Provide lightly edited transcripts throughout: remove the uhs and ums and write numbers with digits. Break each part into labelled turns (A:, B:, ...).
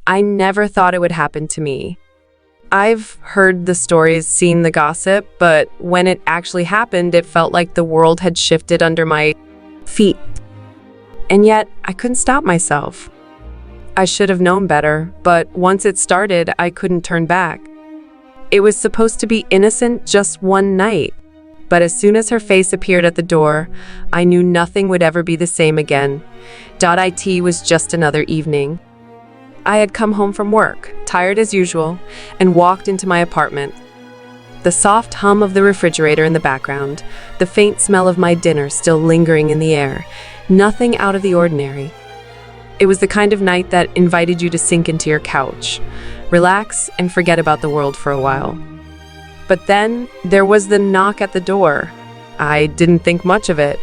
A: I never thought it would happen to me. I've heard the stories, seen the gossip, but when it actually happened, it felt like the world had shifted under my feet. And yet, I couldn't stop myself. I should have known better, but once it started, I couldn't turn back. It was supposed to be innocent just one night, but as soon as her face appeared at the door, I knew nothing would ever be the same again. It was just another evening. I had come home from work, tired as usual, and walked into my apartment. The soft hum of the refrigerator in the background, the faint smell of my dinner still lingering in the air, nothing out of the ordinary. It was the kind of night that invited you to sink into your couch, relax, and forget about the world for a while. But then there was the knock at the door. I didn't think much of it.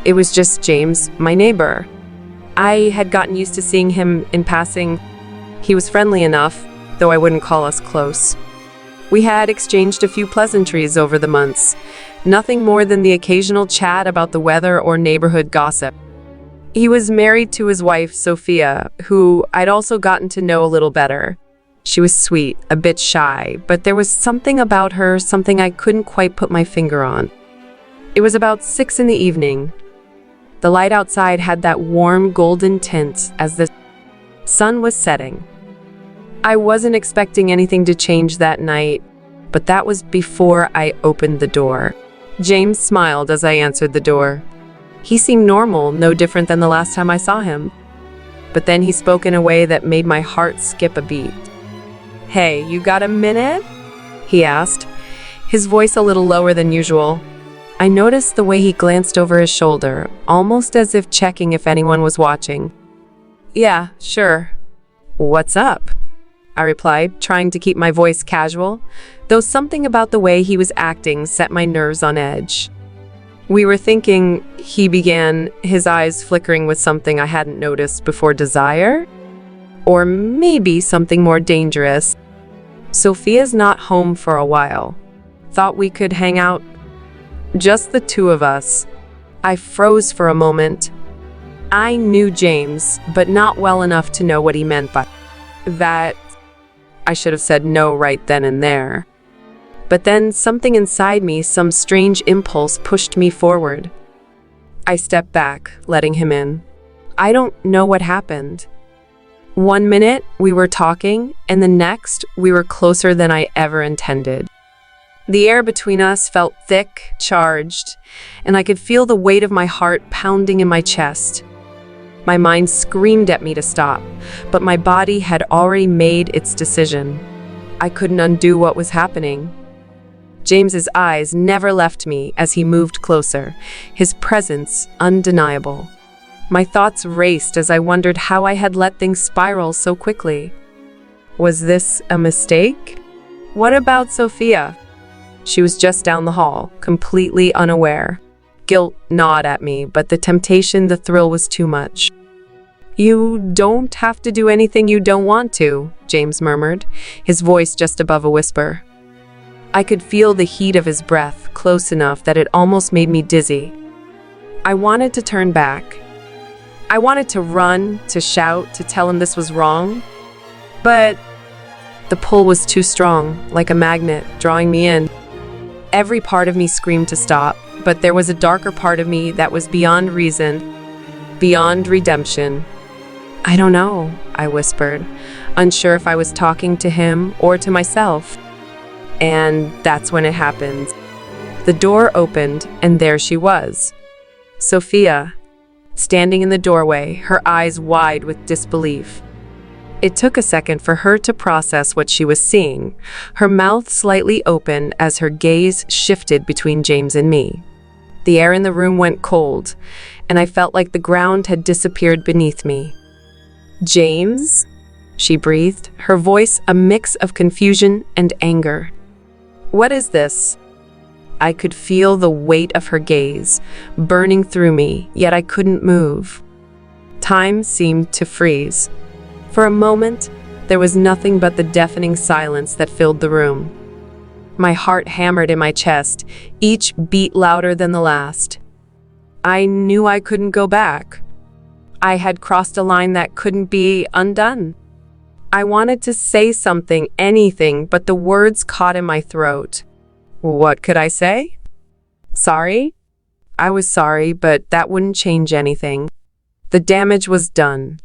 A: It was just James, my neighbor. I had gotten used to seeing him in passing. He was friendly enough, though I wouldn't call us close. We had exchanged a few pleasantries over the months, nothing more than the occasional chat about the weather or neighborhood gossip. He was married to his wife, Sophia, who I'd also gotten to know a little better. She was sweet, a bit shy, but there was something about her, something I couldn't quite put my finger on. It was about 6 in the evening. The light outside had that warm golden tint as the sun was setting. I wasn't expecting anything to change that night, but that was before I opened the door. James smiled as I answered the door. He seemed normal, no different than the last time I saw him. But then he spoke in a way that made my heart skip a beat. "Hey, you got a minute?" he asked, his voice a little lower than usual. I noticed the way he glanced over his shoulder, almost as if checking if anyone was watching. "Yeah, sure. What's up?" I replied, trying to keep my voice casual, though something about the way he was acting set my nerves on edge. "We were thinking," he began, his eyes flickering with something I hadn't noticed before. Desire? Or maybe something more dangerous. "Sophia's not home for a while. Thought we could hang out. Just the two of us." I froze for a moment. I knew James, but not well enough to know what he meant by that. I should have said no right then and there. But then something inside me, some strange impulse, pushed me forward. I stepped back, letting him in. I don't know what happened. One minute, we were talking, and the next, we were closer than I ever intended. The air between us felt thick, charged, and I could feel the weight of my heart pounding in my chest. My mind screamed at me to stop, but my body had already made its decision. I couldn't undo what was happening. James's eyes never left me as he moved closer, his presence undeniable. My thoughts raced as I wondered how I had let things spiral so quickly. Was this a mistake? What about Sophia? She was just down the hall, completely unaware. Guilt gnawed at me, but the temptation, the thrill was too much. "You don't have to do anything you don't want to," James murmured, his voice just above a whisper. I could feel the heat of his breath, close enough that it almost made me dizzy. I wanted to turn back. I wanted to run, to shout, to tell him this was wrong. But the pull was too strong, like a magnet, drawing me in. Every part of me screamed to stop, but there was a darker part of me that was beyond reason, beyond redemption. "I don't know," I whispered, unsure if I was talking to him or to myself. And that's when it happened. The door opened, and there she was. Sophia, standing in the doorway, her eyes wide with disbelief. It took a second for her to process what she was seeing, her mouth slightly open as her gaze shifted between James and me. The air in the room went cold, and I felt like the ground had disappeared beneath me. "James?" she breathed, her voice a mix of confusion and anger. "What is this?" I could feel the weight of her gaze, burning through me, yet I couldn't move. Time seemed to freeze. For a moment, there was nothing but the deafening silence that filled the room. My heart hammered in my chest, each beat louder than the last. I knew I couldn't go back. I had crossed a line that couldn't be undone. I wanted to say something, anything, but the words caught in my throat. What could I say? Sorry? I was sorry, but that wouldn't change anything. The damage was done.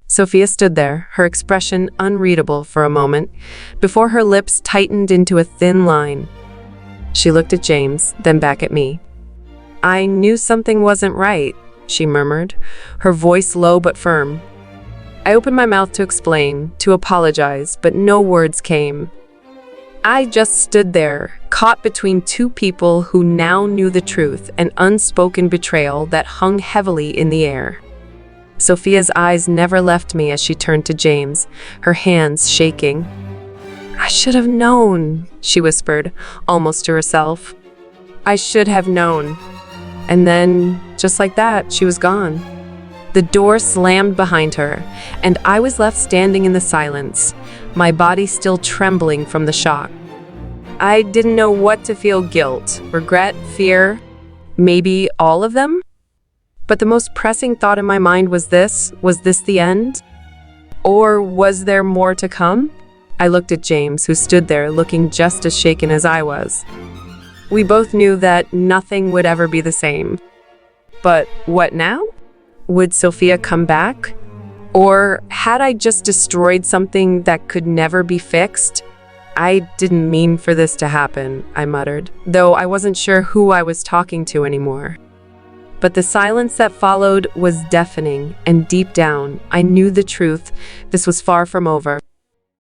A: Sophia stood there, her expression unreadable for a moment, before her lips tightened into a thin line. She looked at James, then back at me. I knew something wasn't right, she murmured, her voice low but firm. I opened my mouth to explain, to apologize, but no words came. I just stood there, caught between two people who now knew the truth, an unspoken betrayal that hung heavily in the air. Sophia's eyes never left me as she turned to James, her hands shaking. I should have known, she whispered, almost to herself. I should have known. And then, just like that, she was gone. The door slammed behind her, and I was left standing in the silence, my body still trembling from the shock. I didn't know what to feel: guilt, regret, fear, maybe all of them? But the most pressing thought in my mind was this the end? Or was there more to come? I looked at James, who stood there looking just as shaken as I was. We both knew that nothing would ever be the same. But what now? Would Sophia come back? Or had I just destroyed something that could never be fixed? I didn't mean for this to happen, I muttered, though I wasn't sure who I was talking to anymore. But the silence that followed was deafening, and deep down, I knew the truth. This was far from over.